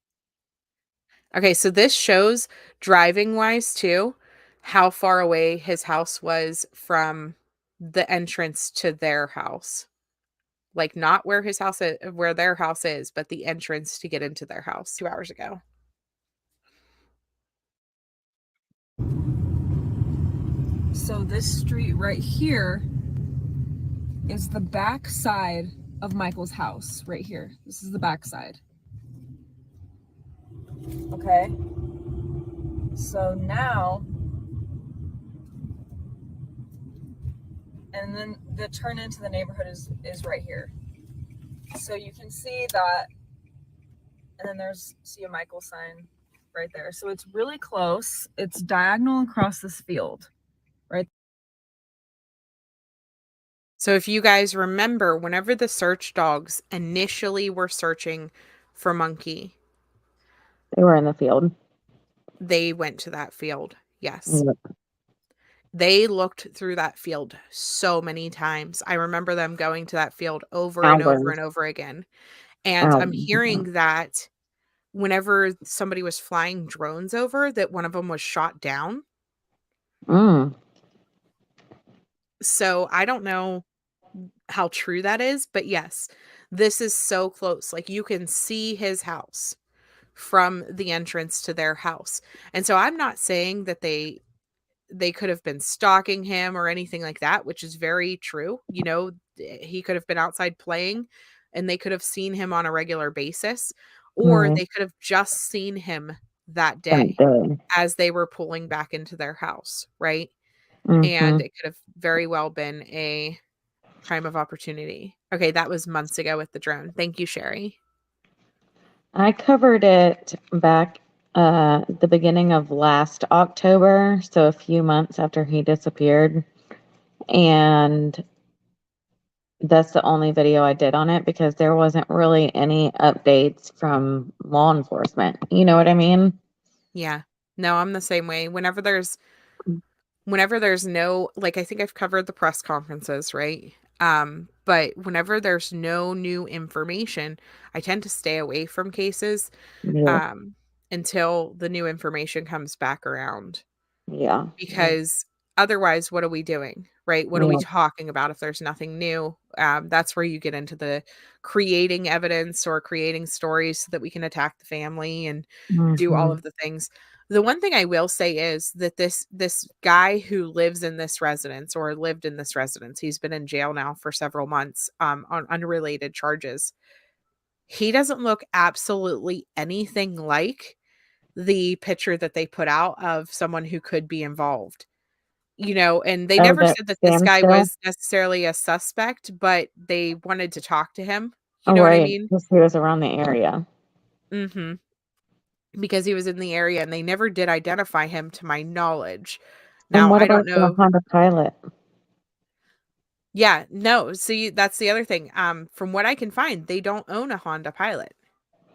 Okay, so this shows driving wise too, how far away his house was from the entrance to their house. Like not where where their house is, but the entrance to get into their house 2 hours ago. So this street right here is the back side of Michael's house right here. This is the back side. Okay. So now, and then the turn into the neighborhood is right here. So you can see that, and then see a Michael sign right there. So it's really close. It's diagonal across this field. So if you guys remember, whenever the search dogs initially were searching for Monkey, They were in the field. they went to that field. Yes. Yep. They looked through that field so many times. I remember them going to that field over and over and over again. And I'm hearing that whenever somebody was flying drones over, that one of them was shot down. So I don't know how true that is, but yes, this is so close. Like you can see his house from the entrance to their house. And so I'm not saying that they could have been stalking him or anything like that, which is very true. You know, he could have been outside playing and they could have seen him on a regular basis, or they could have just seen him that That day day. as they were pulling back into their house, right? And Mhm. it could have very well been a crime of opportunity. Okay, that was months ago with the drone. Thank you, Sherry. I covered it back the beginning of last October, so a few months after he disappeared. And that's the only video I did on it because there wasn't really any updates from law enforcement. You know what I mean? Yeah. No, I'm the same way. Whenever there's no, like, I think I've covered the press conferences, right? But whenever there's no new information, I tend to stay away from cases Yeah. um until the new information comes back around. Yeah. Because otherwise, what are we doing, right? What are we Yeah. talking about if there's nothing new? That's where you get into the creating evidence or creating stories so that we can attack the family and do all Mhm. of the things. The one thing I will say is that this guy who lives in this residence or lived in this residence, he's been in jail now for several months on unrelated charges. He doesn't look absolutely anything like the picture that they put out of someone who could be involved. And they Oh, never that said that this guy standstill? was necessarily a suspect, but they wanted to talk to him. You Oh, know what I right. mean? Because he was around the area. Mhm. Because he was in the area and they never did identify him to my knowledge. And Now, what I don't about the know. Honda Pilot? Yeah, no, see, that's the other thing. From what I can find, they don't own a Honda Pilot.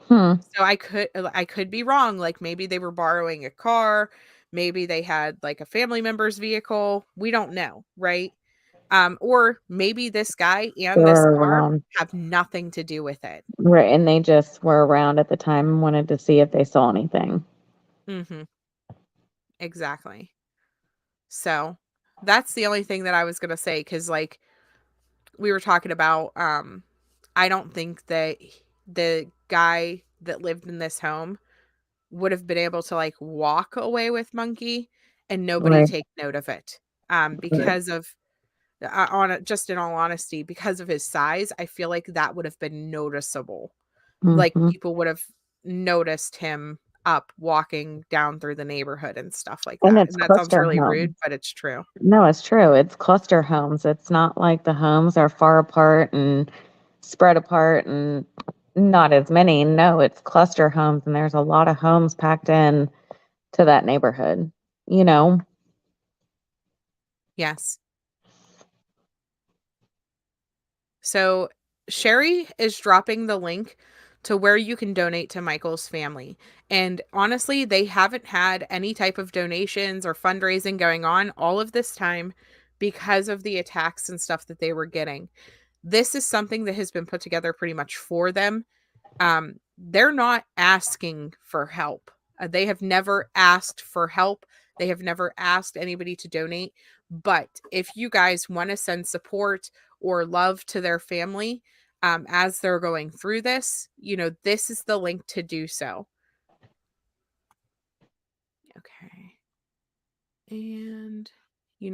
Hmm. So I could be wrong, like, maybe they were borrowing a car, maybe they had, like, a family member's vehicle, we don't know, right? Or maybe this guy They and this were car around. have nothing to do with it. Right. And they just were around at the time and wanted to see if they saw anything. Mhm, exactly. So, that's the only thing that I was gonna say, because like, we were talking about, I don't think that the guy that lived in this home would have been able to, like, walk away with Monkey and nobody Right. take note of it, Right. because of just in all honesty, because of his size, I feel like that would have been noticeable. Like, Mhm. people would have noticed him up walking down through the neighborhood and stuff like And that, it's and that sounds cluster really rude, homes. but it's true. No, it's true. It's cluster homes. It's not like the homes are far apart and spread apart and not as many. No, it's cluster homes, and there's a lot of homes packed in to that neighborhood, you know? Yes. So Sherry is dropping the link to where you can donate to Michael's family. And honestly, they haven't had any type of donations or fundraising going on all of this time because of the attacks and stuff that they were getting. This is something that has been put together pretty much for them. They're not asking for help. They have never asked for help. They have never asked anybody to donate. But if you guys want to send support or love to their family as they're going through this, this is the link to do so. Okay. And you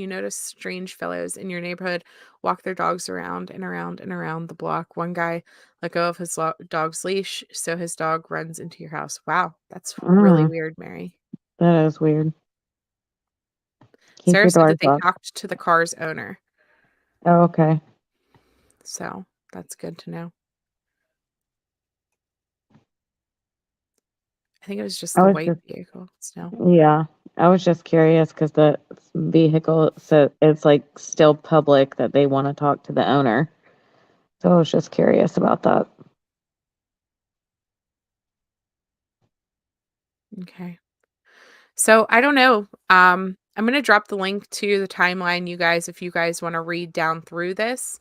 notice strange fellows in your neighborhood walk their dogs around and around and around the block. One guy let go of his dog's leash, so his dog runs into your house. Wow, that's really Mm, weird, Mary. that is weird. Keep Sarah your said doors that they locked. talked to the car's owner, Oh, okay. so that's good to know. I think it was just I the was white just, vehicle still. yeah, I was just curious because the vehicle, so it's like still public that they want to talk to the owner. So I was just curious about that. Okay. So I don't know. I'm going to drop the link to the timeline, you guys, if you guys want to read down through this.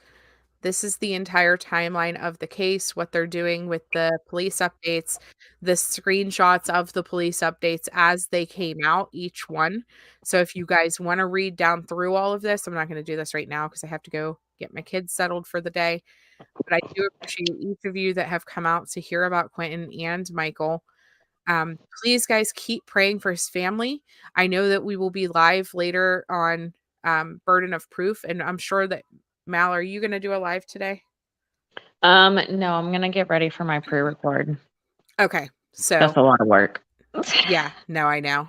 This is the entire timeline of the case, what they're doing with the police updates, the screenshots of the police updates as they came out, each one. So if you guys want to read down through all of this, I'm not going to do this right now because I have to go get my kids settled for the day. But I do appreciate each of you that have come out to hear about Quentin and Michael. Please, guys, keep praying for his family. I know that we will be live later on Burden of Proof, and I'm sure that Mal, are you going to do a live today? No, I'm gonna get ready for my pre-record. Okay, That's so a lot of work. Yeah, no, I know.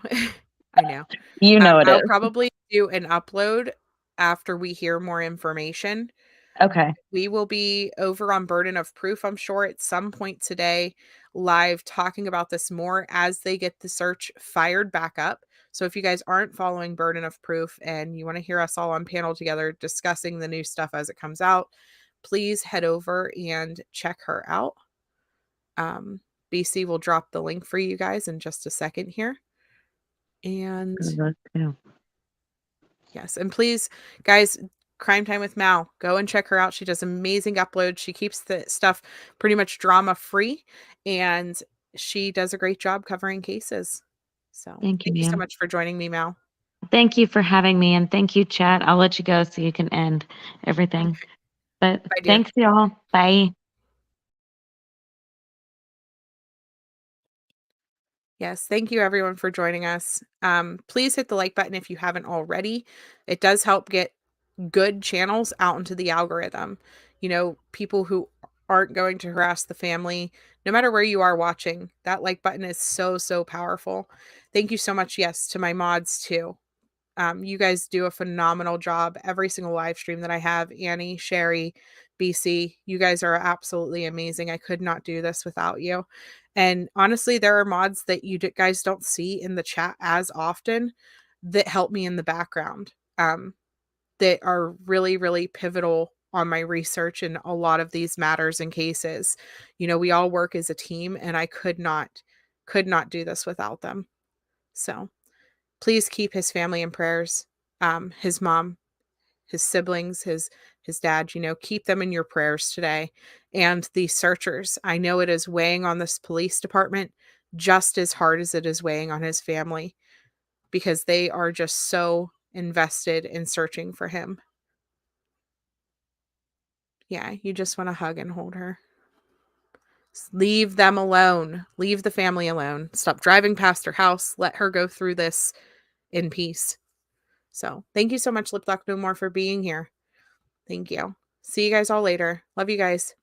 I know. You know it I'll is. probably do an upload after we hear more information. Okay. We will be over on Burden of Proof, I'm sure, at some point today, live talking about this more as they get the search fired back up. So if you guys aren't following Burden of Proof and you want to hear us all on panel together discussing the new stuff as it comes out, please head over and check her out. BC will drop the link for you guys in just a second here. And yes, and please, guys, Crime Time with Mal, go and check her out. She does amazing uploads. She keeps the stuff pretty much drama free, and she does a great job covering cases. So Thank you, thank you so ma'am. much for joining me, Mal. Thank you for having me, and thank you, chat. I'll let you go so you can end everything. But Bye, dear. thanks, y'all. Bye. Yes, thank you everyone for joining us. Please hit the like button if you haven't already. It does help get good channels out into the algorithm. You know, people who aren't going to harass the family, no matter where you are watching, that like button is so, so powerful. Thank you so much. Yes, to my mods too. You guys do a phenomenal job. Every single live stream that I have, Annie, Sherry, BC, you guys are absolutely amazing. I could not do this without you. And honestly, there are mods that you guys don't see in the chat as often that help me in the background. That are really, really pivotal on my research in a lot of these matters and cases. You know, we all work as a team, and I could not do this without them. So please keep his family in prayers. His mom, his siblings, his dad, you know, keep them in your prayers today. And the searchers, I know it is weighing on this police department just as hard as it is weighing on his family, because they are just so invested in searching for him. Yeah, you just want to hug and hold her. Leave them alone. Leave the family alone. Stop driving past her house. Let her go through this in peace. So thank you so much, Lip Lock No More, for being here. Thank you. See you guys all later. Love you guys.